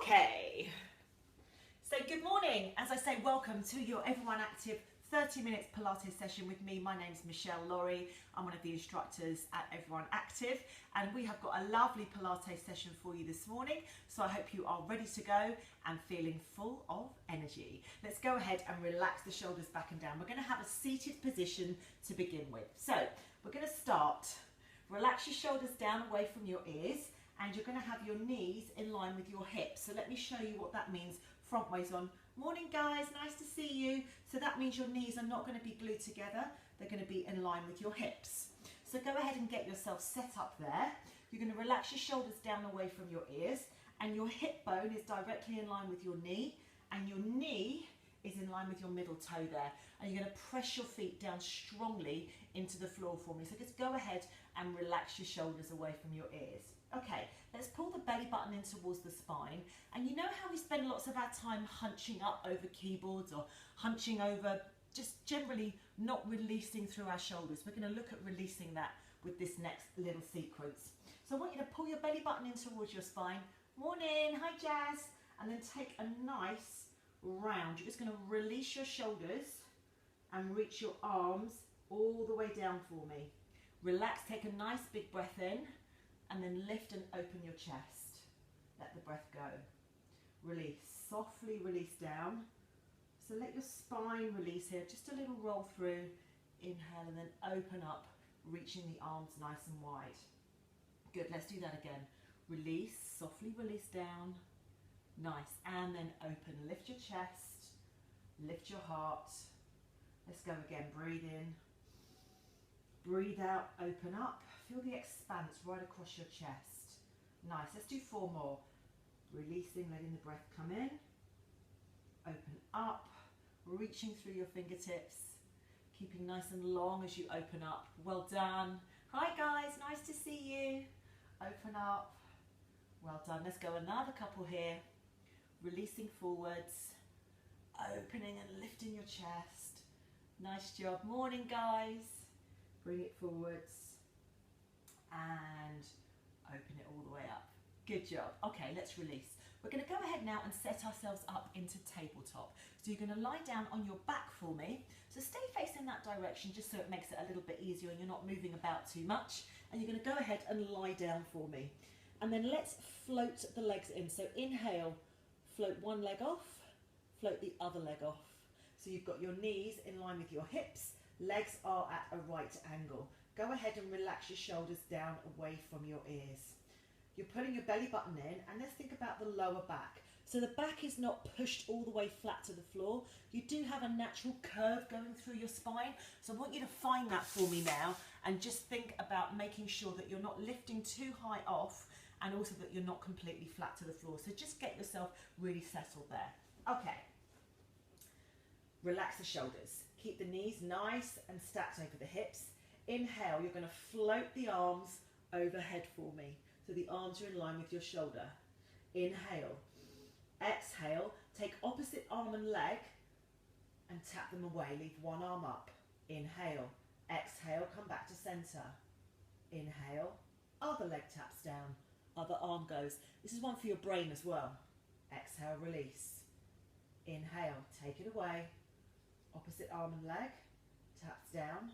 Okay, so good morning. As I say, welcome to your Everyone Active 30 minutes Pilates session with me. My name's Michelle Laurie. I'm one of the instructors at Everyone Active, and we have got a lovely Pilates session for you this morning. So I hope you are ready to go and feeling full of energy. Let's go ahead and relax the shoulders back and down. We're going to have a seated position to begin with. So we're going to start. Relax your shoulders down away from your ears, and you're going to have your knees in line with your hips. So let me show you what that means. Front ways on. Morning guys, nice to see you. So that means your knees are not going to be glued together. They're going to be in line with your hips. So go ahead and get yourself set up there. You're going to relax your shoulders down away from your ears, and your hip bone is directly in line with your knee, and your knee is in line with your middle toe there. And you're going to press your feet down strongly into the floor for me. So just go ahead and relax your shoulders away from your ears. Okay, let's pull the belly button in towards the spine. And you know how we spend lots of our time hunching up over keyboards or hunching over, just generally not releasing through our shoulders. We're going to look at releasing that with this next little sequence. So I want you to pull your belly button in towards your spine. Morning, hi Jazz. And then take a nice round. You're just going to release your shoulders and reach your arms all the way down for me. Relax, take a nice big breath in, and then lift and open your chest. Let the breath go. Release, softly release down. So let your spine release here, just a little roll through. Inhale and then open up, reaching the arms nice and wide. Good, let's do that again. Release, softly release down. Nice, and then open. Lift your chest, lift your heart. Let's go again, breathe in. Breathe out, open up. Feel the expanse right across your chest. Nice, let's do 4 more. Releasing, letting the breath come in. Open up, reaching through your fingertips. Keeping nice and long as you open up. Well done. Hi guys, nice to see you. Open up. Well done. Let's go another couple here. Releasing forwards. Opening and lifting your chest. Nice job. Morning guys. Bring it forwards and open it all the way up. Good job. Okay, let's release. We're going to go ahead now and set ourselves up into tabletop. So you're going to lie down on your back for me. So stay facing that direction just so it makes it a little bit easier and you're not moving about too much. And you're going to go ahead and lie down for me. And then let's float the legs in. So inhale, float one leg off, float the other leg off. So you've got your knees in line with your hips. Legs are at a right angle. Go ahead and relax your shoulders down away from your ears. You're putting your belly button in, and let's think about the lower back. So the back is not pushed all the way flat to the floor. You do have a natural curve going through your spine. So I want you to find that for me now, and just think about making sure that you're not lifting too high off, and also that you're not completely flat to the floor. So just get yourself really settled there. Okay. Relax the shoulders. Keep the knees nice and stacked over the hips. Inhale, you're going to float the arms overhead for me. So the arms are in line with your shoulder. Inhale. Exhale, take opposite arm and leg and tap them away. Leave one arm up. Inhale. Exhale, come back to center. Inhale. Other leg taps down. Other arm goes. This is one for your brain as well. Exhale, release. Inhale, take it away. Opposite arm and leg, taps down,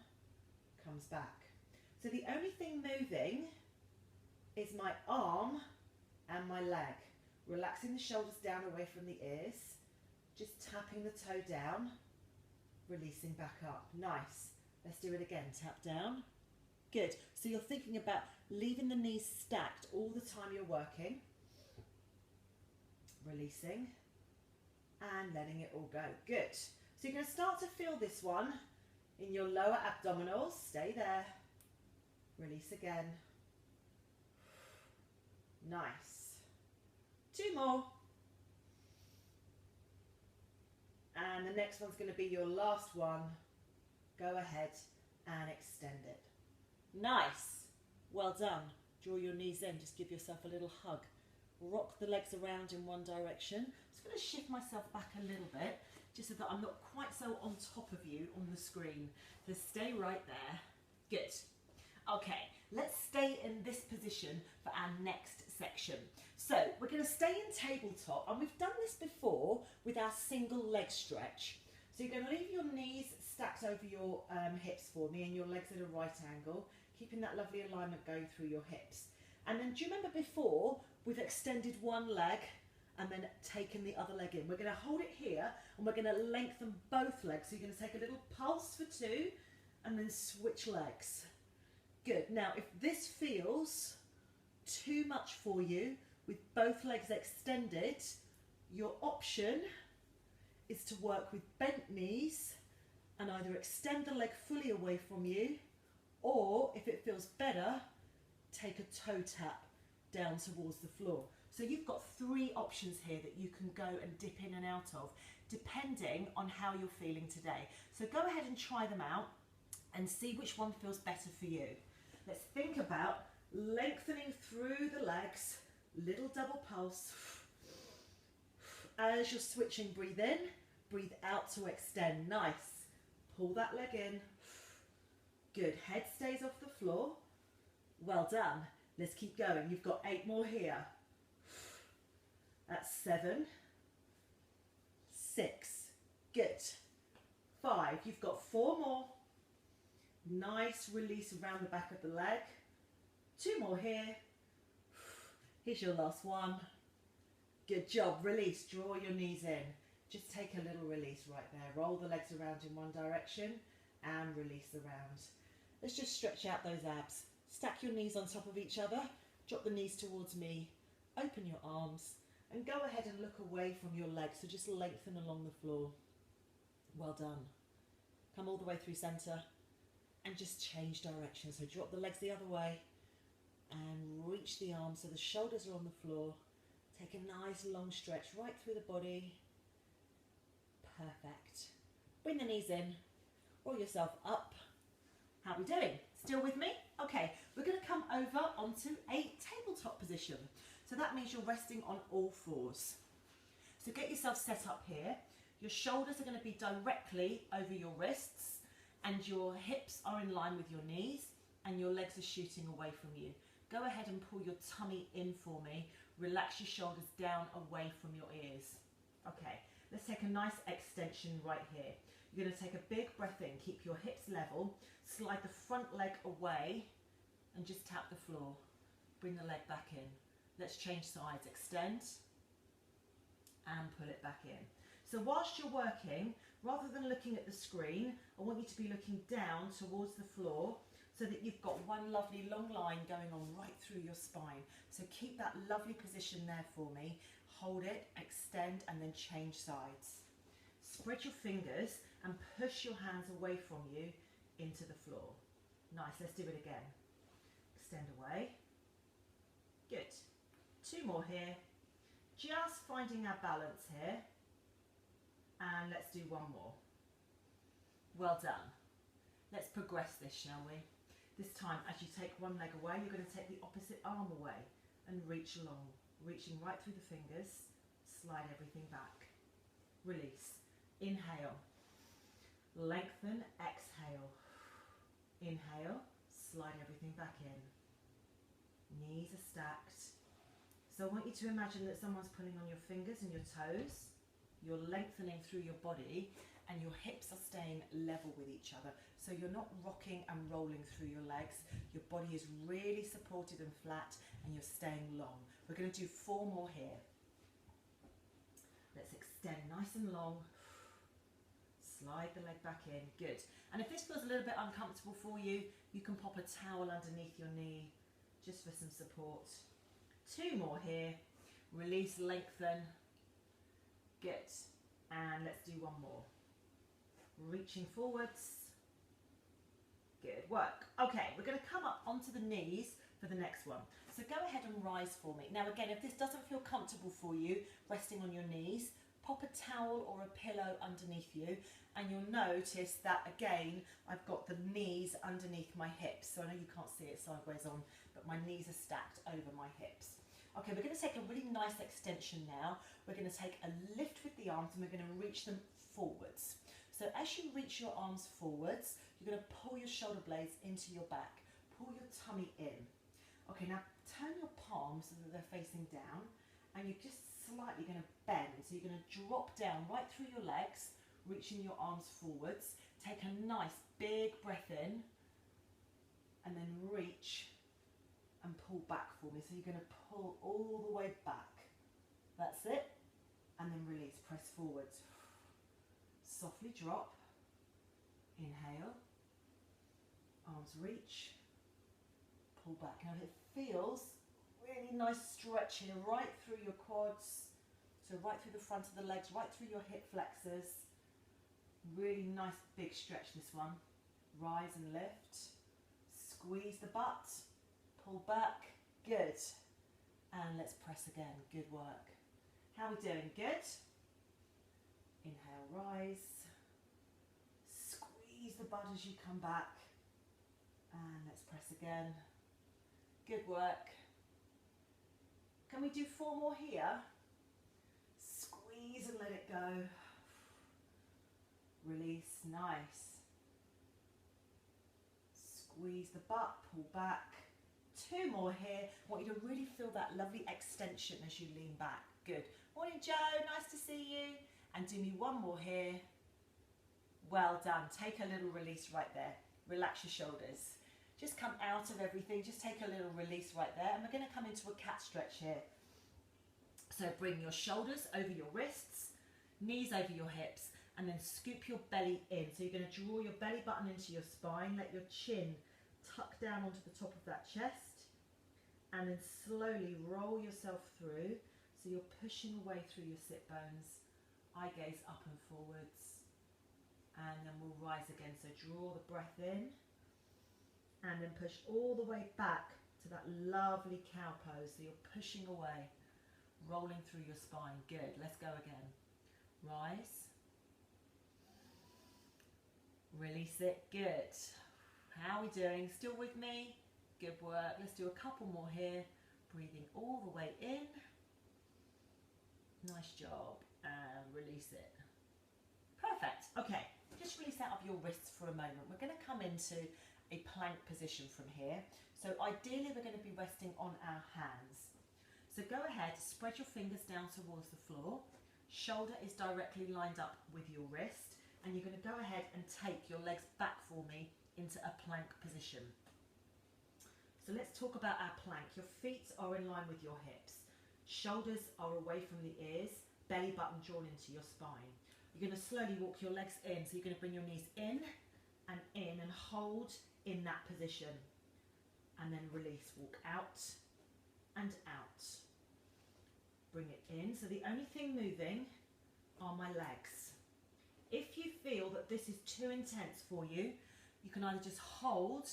comes back. So the only thing moving is my arm and my leg. Relaxing the shoulders down away from the ears, just tapping the toe down, releasing back up. Nice. Let's do it again. Tap down. Good. So you're thinking about leaving the knees stacked all the time you're working. Releasing and letting it all go. Good. So you're going to start to feel this one in your lower abdominals. Stay there. Release again. Nice. 2 more. And the next one's going to be your last one. Go ahead and extend it. Nice. Well done. Draw your knees in. Just give yourself a little hug. Rock the legs around in one direction. I'm just going to shift myself back a little bit, just so that I'm not quite so on top of you on the screen. So stay right there. Good. Okay, let's stay in this position for our next section. So we're we're going to stay in tabletop, and we've done this before with our single leg stretch. So you're going to leave your knees stacked over your hips for me and your legs at a right angle, keeping that lovely alignment going through your hips. And then do you remember before we've extended one leg and then taken the other leg in? We're going to hold it here and we're going to lengthen both legs. So you're going to take a little pulse for 2 and then switch legs. Good. Now if this feels too much for you with both legs extended, your option is to work with bent knees and either extend the leg fully away from you, or if it feels better, take a toe tap down towards the floor. So you've got 3 options here that you can go and dip in and out of, depending on how you're feeling today. So go ahead and try them out and see which one feels better for you. Let's think about lengthening through the legs, little double pulse. As you're switching, breathe in, breathe out to extend. Nice. Pull that leg in. Good. Head stays off the floor. Well done. Let's keep going. You've got 8 more here. That's 7, 6. Good. 5. You've got 4 more. Nice release around the back of the leg. 2 more here. Here's your last one. Good job. Release. Draw your knees in. Just take a little release right there. Roll the legs around in one direction and release around. Let's just stretch out those abs. Stack your knees on top of each other. Drop the knees towards me. Open your arms and go ahead and look away from your legs. So just lengthen along the floor. Well done. Come all the way through center and just change direction. So drop the legs the other way and reach the arms so the shoulders are on the floor. Take a nice long stretch right through the body. Perfect. Bring the knees in. Roll yourself up. How are we doing? Still with me? Okay, we're going to come over onto a tabletop position. So that means you're resting on all 4s. So get yourself set up here. Your shoulders are going to be directly over your wrists and your hips are in line with your knees and your legs are shooting away from you. Go ahead and pull your tummy in for me. Relax your shoulders down away from your ears. Okay, let's take a nice extension right here. You're going to take a big breath in, keep your hips level, slide the front leg away and just tap the floor. Bring the leg back in. Let's change sides. Extend and pull it back in. So whilst you're working, rather than looking at the screen, I want you to be looking down towards the floor so that you've got one lovely long line going on right through your spine. So keep that lovely position there for me. Hold it, extend and then change sides. Spread your fingers and push your hands away from you into the floor. Nice, let's do it again. Extend away. Good. 2 more here. Just finding our balance here. And let's do 1 more. Well done. Let's progress this, shall we? This time, as you take one leg away, you're going to take the opposite arm away and reach along, reaching right through the fingers. Slide everything back. Release. Inhale. Lengthen. Exhale. Inhale. Slide everything back in. Knees are stacked. So I want you to imagine that someone's pulling on your fingers and your toes. You're lengthening through your body and your hips are staying level with each other. So you're not rocking and rolling through your legs. Your body is really supported and flat and you're staying long. We're going to do 4 more here. Let's extend nice and long. Slide the leg back in. Good. And if this feels a little bit uncomfortable for you, you can pop a towel underneath your knee just for some support. 2 more here. Release, lengthen. Good. And let's do 1 more. Reaching forwards. Good work. Okay, we're going to come up onto the knees for the next one. So go ahead and rise for me. Now again, if this doesn't feel comfortable for you, resting on your knees, pop a towel or a pillow underneath you and you'll notice that again, I've got the knees underneath my hips. So I know you can't see it sideways on, but my knees are stacked over my hips. Okay, we're going to take a really nice extension now. We're going to take a lift with the arms and we're going to reach them forwards. So as you reach your arms forwards, you're going to pull your shoulder blades into your back. Pull your tummy in. Okay, now turn your palms so that they're facing down and you're just slightly going to bend. So you're going to drop down right through your legs, reaching your arms forwards. Take a nice big breath in, and then reach and pull back for me. So you're going to pull all the way back. That's it. And then release, press forwards. Softly drop. Inhale. Arms reach. Pull back. Now it feels really nice stretch here, right through your quads. So right through the front of the legs, right through your hip flexors. Really nice big stretch this one. Rise and lift. Squeeze the butt. Pull back. Good. And let's press again. Good work. How are we doing? Good. Inhale, rise. Squeeze the butt as you come back. And let's press again. Good work. Can we do 4 more here? Squeeze and let it go. Release, nice. Squeeze the butt, pull back. 2 more here. I want you to really feel that lovely extension as you lean back. Good. Morning, Joe, nice to see you. And do me 1 more here. Well done. Take a little release right there. Relax your shoulders. Just come out of everything. Just take a little release right there. And we're going to come into a cat stretch here. So bring your shoulders over your wrists, knees over your hips, and then scoop your belly in. So you're going to draw your belly button into your spine. Let your chin tuck down onto the top of that chest. And then slowly roll yourself through. So you're pushing away through your sit bones. Eye gaze up and forwards. And then we'll rise again. So draw the breath in. And then push all the way back to that lovely cow pose. So you're pushing away, rolling through your spine. Good. Let's go again. Rise. Release it. Good. How are we doing? Still with me? Good work. Let's do a couple more here. Breathing all the way in. Nice job. And release it. Perfect. Okay. Just release out of your wrists for a moment. We're going to come into a plank position from here. So ideally we're going to be resting on our hands. So go ahead, spread your fingers down towards the floor. Shoulder is directly lined up with your wrist. And you're going to go ahead and take your legs back for me into a plank position. So let's talk about our plank. Your feet are in line with your hips. Shoulders are away from the ears. Belly button drawn into your spine. You're going to slowly walk your legs in. So you're going to bring your knees in and hold in that position. And then release. Walk out and out. Bring it in. So the only thing moving are my legs. If you feel that this is too intense for you, you can either just hold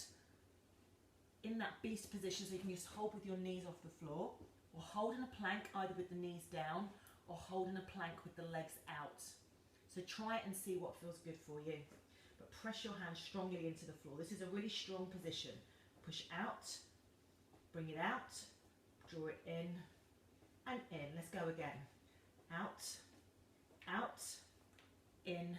in that beast position, so you can just hold with your knees off the floor, or hold in a plank either with the knees down, or hold in a plank with the legs out. So try it and see what feels good for you. But press your hands strongly into the floor. This is a really strong position. Push out, bring it out, draw it in and in. Let's go again. Out, out, in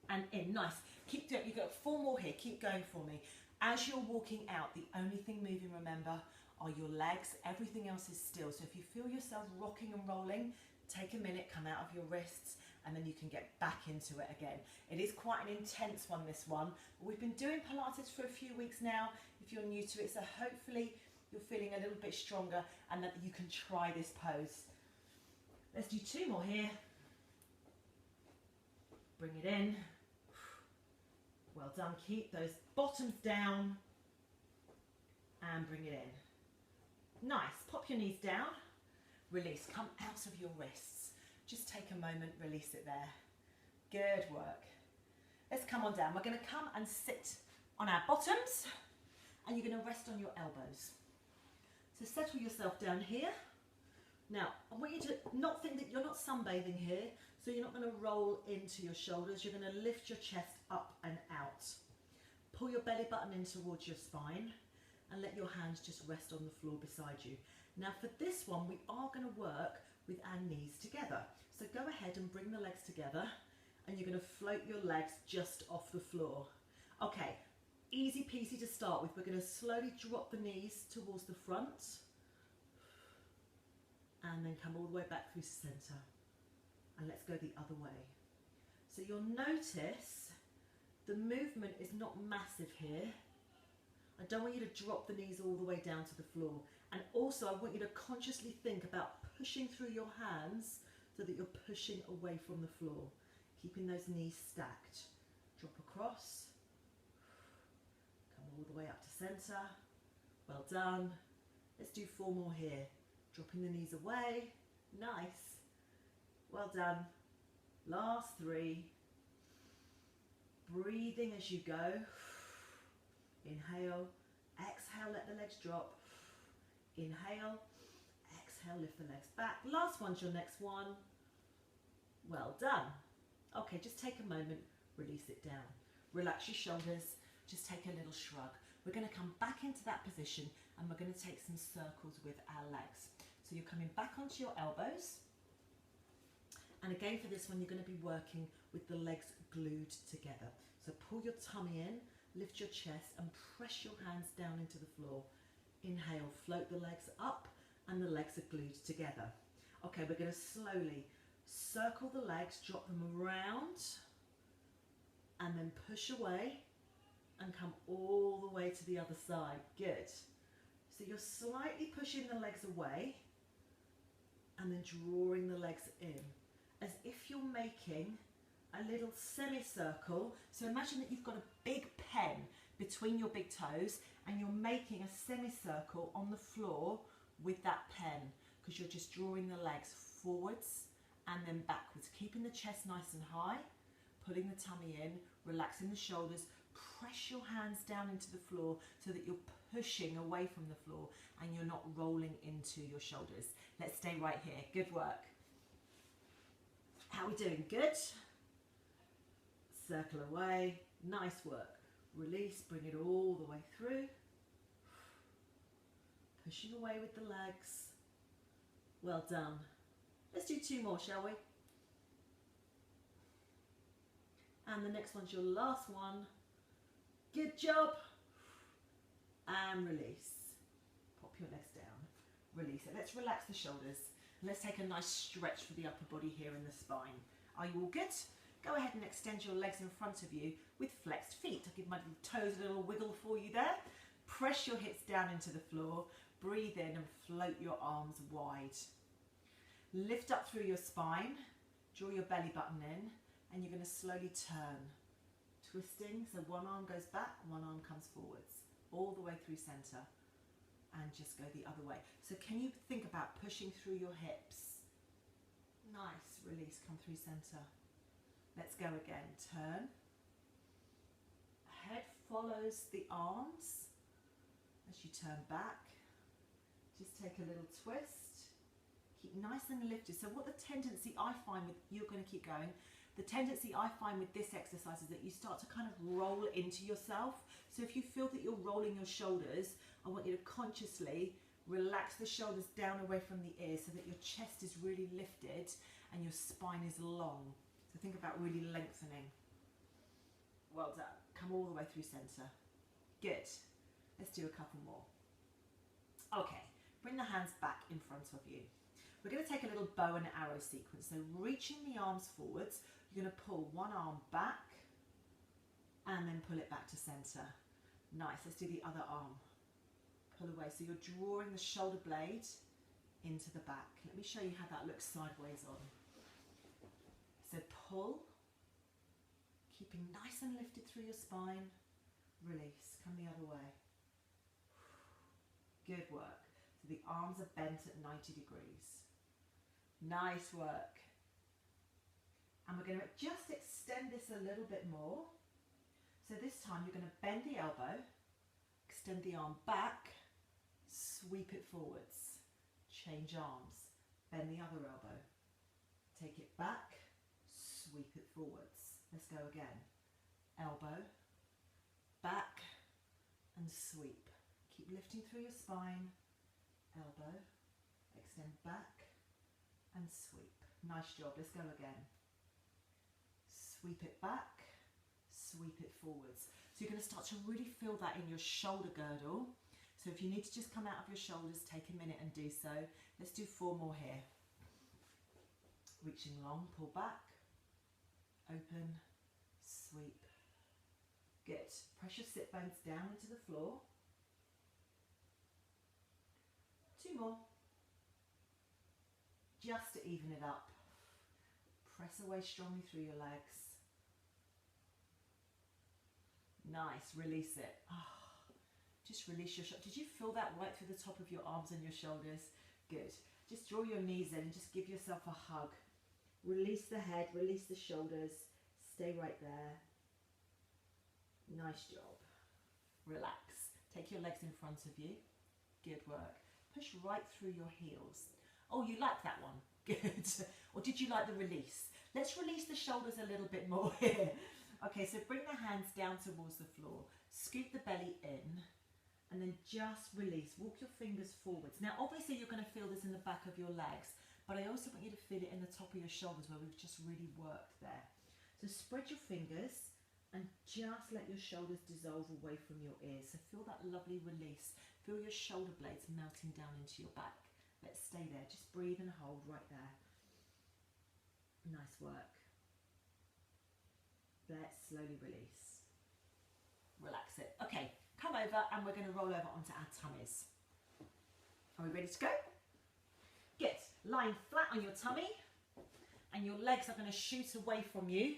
and in. Nice. Keep doing it. You've got 4 more here. Keep going for me. As you're walking out, the only thing moving, remember, are your legs. Everything else is still. So if you feel yourself rocking and rolling, take a minute, come out of your wrists, and then you can get back into it again. It is quite an intense one, this one. We've been doing Pilates for a few weeks now, if you're new to it, so hopefully you're feeling a little bit stronger and that you can try this pose. Let's do 2 more here. Bring it in. Well done. Keep those bottoms down and bring it in. Nice. Pop your knees down. Release. Come out of your wrists. Just take a moment. Release it there. Good work. Let's come on down. We're going to come and sit on our bottoms and you're going to rest on your elbows. So settle yourself down here. Now, I want you to not think that you're not sunbathing here, so you're not going to roll into your shoulders. You're going to lift your chest up and out. Pull your belly button in towards your spine and let your hands just rest on the floor beside you. Now for this one, we are going to work with our knees together. So go ahead and bring the legs together and you're going to float your legs just off the floor. Okay, easy peasy to start with. We're going to slowly drop the knees towards the front and then come all the way back through center. And let's go the other way. So you'll notice the movement is not massive here. I don't want you to drop the knees all the way down to the floor. And also I want you to consciously think about pushing through your hands so that you're pushing away from the floor. Keeping those knees stacked. Drop across. Come all the way up to center. Well done. Let's do 4 more here. Dropping the knees away. Nice. Well done. Last 3. Breathing as you go. Inhale. Exhale, let the legs drop. Inhale. Exhale, lift the legs back. Last one's your next one. Well done. Okay, just take a moment. Release it down. Relax your shoulders. Just take a little shrug. We're going to come back into that position and we're going to take some circles with our legs. So you're coming back onto your elbows. And again for this one, you're going to be working with the legs glued together. So pull your tummy in, lift your chest and press your hands down into the floor. Inhale, float the legs up and the legs are glued together. Okay, we're going to slowly circle the legs, drop them around and then push away and come all the way to the other side. Good. So you're slightly pushing the legs away and then drawing the legs in as if you're making a little semicircle. So imagine that you've got a big pen between your big toes and you're making a semicircle on the floor with that pen because you're just drawing the legs forwards and then backwards, keeping the chest nice and high, pulling the tummy in, relaxing the shoulders. Press your hands down into the floor so that you're pushing away from the floor and you're not rolling into your shoulders. Let's stay right here. Good work. How are we doing? Good. Circle away. Nice work. Release. Bring it all the way through. Pushing away with the legs. Well done. Let's do 2 more, shall we? And the next one's your last one. Good job. And release. Pop your legs down. Release it. Let's relax the shoulders. Let's take a nice stretch for the upper body here in the spine. Are you all good? Go ahead and extend your legs in front of you with flexed feet. I'll give my little toes a little wiggle for you there. Press your hips down into the floor. Breathe in and float your arms wide. Lift up through your spine. Draw your belly button in and you're going to slowly turn. Twisting, so one arm goes back, one arm comes forwards, all the way through center, and just go the other way. So can you think about pushing through your hips? Nice, release, come through center. Let's go again, turn. Head follows the arms as you turn back. Just take a little twist. Keep nice and lifted. So what the tendency I find with, you're going to keep going, the tendency I find with this exercise is that you start to kind of roll into yourself. So if you feel that you're rolling your shoulders, I want you to consciously relax the shoulders down away from the ears so that your chest is really lifted and your spine is long. So think about really lengthening. Well done. Come all the way through center. Good. Let's do a couple more. Okay, bring the hands back in front of you. We're going to take a little bow and arrow sequence. So reaching the arms forwards, you're going to pull one arm back and then pull it back to center. Nice. Let's do the other arm. Pull away. So you're drawing the shoulder blade into the back. Let me show you how that looks sideways on. So pull, keeping nice and lifted through your spine. Release. Come the other way. Good work. So the arms are bent at 90 degrees. Nice work. And we're going to just extend this a little bit more. So this time you're going to bend the elbow, extend the arm back, sweep it forwards, change arms, bend the other elbow, take it back, sweep it forwards. Let's go again. Elbow, back and sweep. Keep lifting through your spine. Elbow, extend back and sweep. Nice job. Let's go again. Sweep it back, sweep it forwards. So you're going to start to really feel that in your shoulder girdle. So So if you need to just come out of your shoulders, take a minute and do so. Let's do 4 more here. Reaching long, pull back, open, sweep. Good. Press your sit bones down into the floor. 2 more. Just to even it up. Press away strongly through your legs. Nice, release it. Just release your shoulders. Did you feel that right through the top of your arms and your shoulders? Good. Just draw your knees in and just give yourself a hug. Release the head, release the shoulders. Stay right there. Nice job. Relax. Take your legs in front of you. Good work. Push right through your heels. Oh, you like that one? Good. Or did you like the release? Let's release the shoulders a little bit more here. Okay, so bring the hands down towards the floor. Scoop the belly in. And then just release. Walk your fingers forwards. Now, obviously, you're going to feel this in the back of your legs. But I also want you to feel it in the top of your shoulders where we've just really worked there. So spread your fingers and just let your shoulders dissolve away from your ears. So feel that lovely release. Feel your shoulder blades melting down into your back. Let's stay there. Just breathe and hold right there. Nice work. Let's slowly release. Relax it. Okay, come over and we're going to roll over onto our tummies. Are we ready to go? Good. Lying flat on your tummy and your legs are going to shoot away from you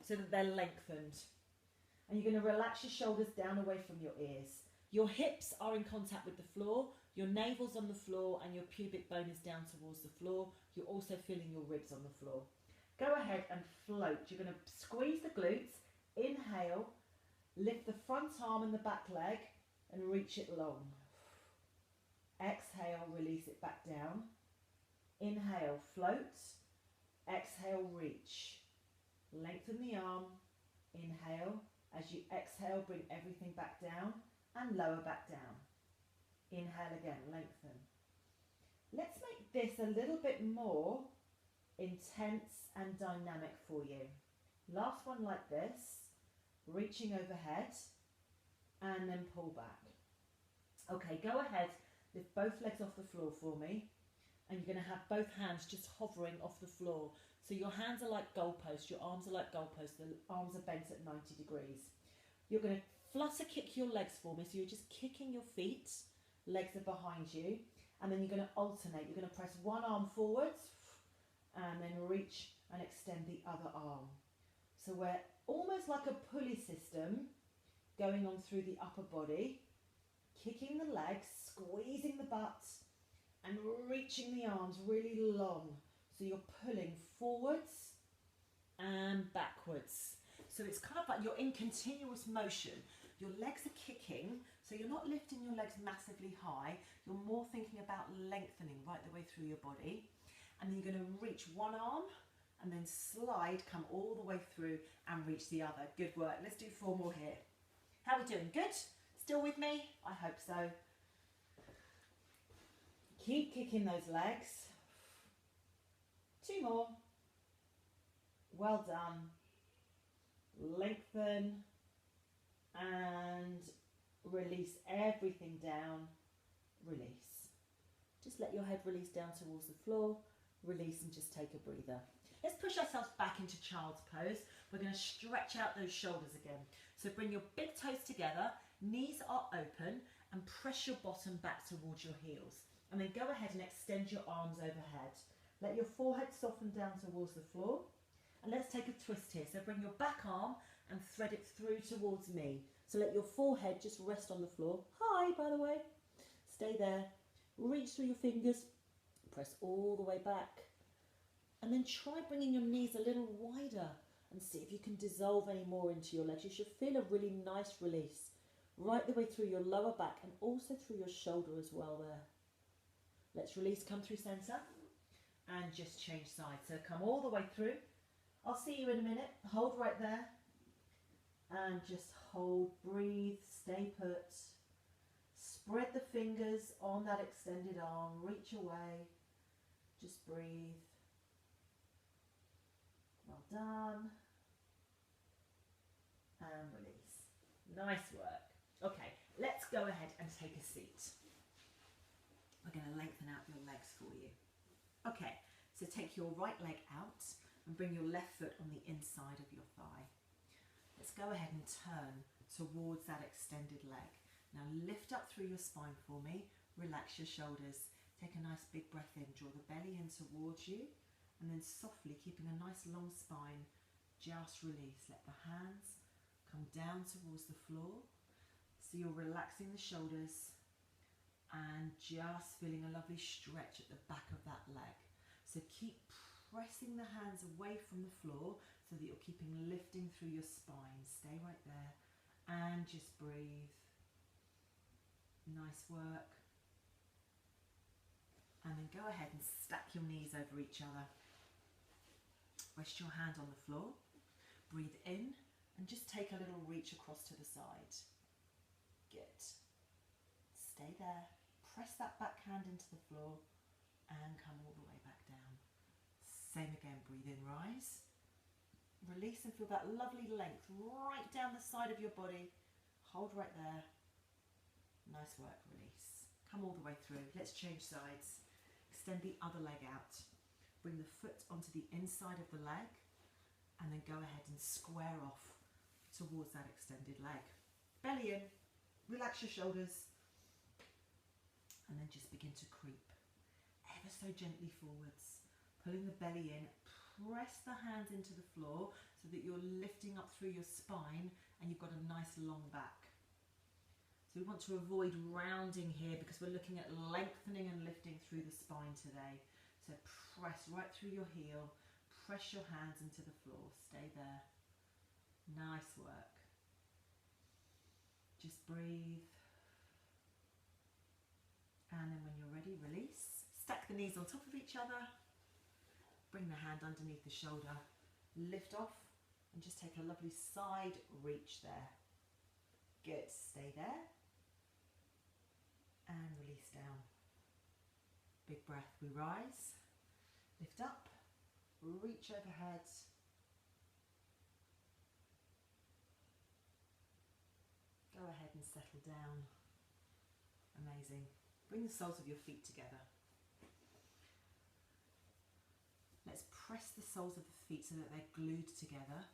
so that they're lengthened. And you're going to relax your shoulders down away from your ears. Your hips are in contact with the floor, your navel's on the floor and your pubic bone is down towards the floor. You're also feeling your ribs on the floor. Go ahead and float. You're going to squeeze the glutes, inhale, lift the front arm and the back leg and reach it long. Exhale, release it back down. Inhale, float. Exhale, reach. Lengthen the arm. Inhale. As you exhale, bring everything back down and lower back down. Inhale again, lengthen. Let's make this a little bit more intense and dynamic for you. Last one like this. Reaching overhead and then pull back. Okay, go ahead. Lift both legs off the floor for me. And you're going to have both hands just hovering off the floor. So your hands are like goalposts, your arms are like goalposts, the arms are bent at 90 degrees. You're going to flutter kick your legs for me. So you're just kicking your feet, legs are behind you. And then you're going to alternate. You're going to press one arm forwards and then reach and extend the other arm. So we're almost like a pulley system going on through the upper body. Kicking the legs, squeezing the butt and reaching the arms really long. So you're pulling forwards and backwards. So it's kind of like you're in continuous motion. Your legs are kicking, so you're not lifting your legs massively high. You're more thinking about lengthening right the way through your body. And then you're going to reach one arm and then slide, come all the way through and reach the other. Good work. Let's do 4 more here. How are we doing? Good? Still with me? I hope so. Keep kicking those legs. 2 more. Well done. Lengthen and release everything down. Release. Just let your head release down towards the floor. Release and just take a breather. Let's push ourselves back into child's pose. We're going to stretch out those shoulders again. So bring your big toes together, knees are open and press your bottom back towards your heels. And then go ahead and extend your arms overhead. Let your forehead soften down towards the floor. And let's take a twist here. So bring your back arm and thread it through towards me. So let your forehead just rest on the floor. Hi, by the way. Stay there. Reach through your fingers. Press all the way back. And then try bringing your knees a little wider and see if you can dissolve any more into your legs. You should feel a really nice release right the way through your lower back and also through your shoulder as well there. Let's release, come through centre and just change sides. So come all the way through. I'll see you in a minute. Hold right there and just hold, breathe, stay put. Spread the fingers on that extended arm, reach away, just breathe. Well done. And release. Nice work. Okay, Let's go ahead and take a seat. We're going to lengthen out your legs for you. Okay, so take your right leg out and bring your left foot on the inside of your thigh. Let's go ahead and turn towards that extended leg. Now lift up through your spine for me. Relax your shoulders. Take a nice big breath in. Draw the belly in towards you. And then softly, keeping a nice long spine, just release. Let the hands come down towards the floor. So you're relaxing the shoulders and just feeling a lovely stretch at the back of that leg. So keep pressing the hands away from the floor so that you're keeping lifting through your spine. Stay right there and just breathe. Nice work. And then go ahead and stack your knees over each other. Rest your hand on the floor. Breathe in and just take a little reach across to the side. Good. Stay there. Press that back hand into the floor and come all the way back down. Same again, breathe in, rise. Release and feel that lovely length right down the side of your body. Hold right there. Nice work, release. Come all the way through. Let's change sides. Extend the other leg out. Bring the foot onto the inside of the leg and then go ahead and square off towards that extended leg. Belly in, relax your shoulders. And then just begin to creep ever so gently forwards, pulling the belly in. Press the hands into the floor so that you're lifting up through your spine and you've got a nice long back. So we want to avoid rounding here because we're looking at lengthening and lifting through the spine today. So press right through your heel, press your hands into the floor, stay there. Nice work. Just breathe. And then when you're ready, release. Stack the knees on top of each other. Bring the hand underneath the shoulder. Lift off and just take a lovely side reach there. Good. Stay there. And release down. Big breath. We rise. Lift up. Reach overhead. Go ahead and settle down. Amazing. Bring the soles of your feet together. Let's press the soles of the feet so that they're glued together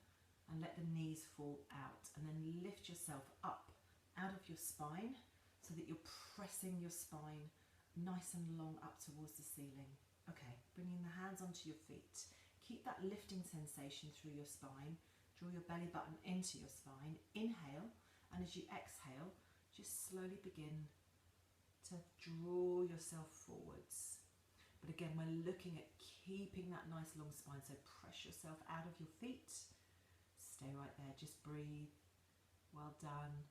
and let the knees fall out. And then lift yourself up out of your spine so that you're pressing your spine nice and long up towards the ceiling. Okay, bringing the hands onto your feet. Keep that lifting sensation through your spine. Draw your belly button into your spine. Inhale, and as you exhale, just slowly begin to draw yourself forwards. But again, we're looking at keeping that nice long spine, so press yourself out of your feet. Stay right there, just breathe. Well done.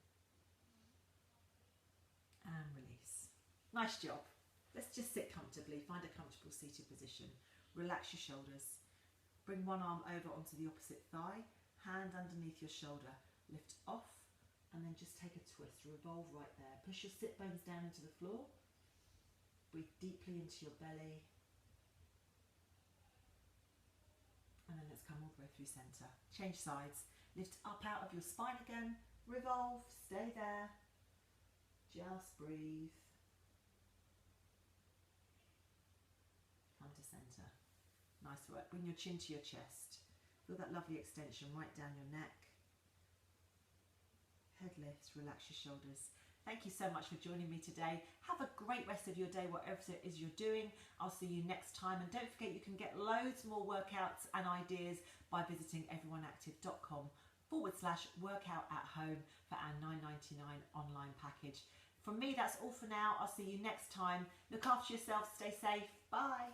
And release. Nice job. Let's just sit comfortably, find a comfortable seated position. Relax your shoulders. Bring one arm over onto the opposite thigh, hand underneath your shoulder. Lift off and then just take a twist, revolve right there. Push your sit bones down into the floor. Breathe deeply into your belly. And then let's come all the way through center. Change sides. Lift up out of your spine again. Revolve, stay there. Just breathe. Come to center. Nice work. Bring your chin to your chest. Feel that lovely extension right down your neck. Head lifts, relax your shoulders. Thank you so much for joining me today. Have a great rest of your day, whatever it is you're doing. I'll see you next time. And don't forget, you can get loads more workouts and ideas by visiting everyoneactive.com/workout at home for our $9.99 online package. From me, that's all for now. I'll see you next time. Look after yourself. Stay safe. Bye.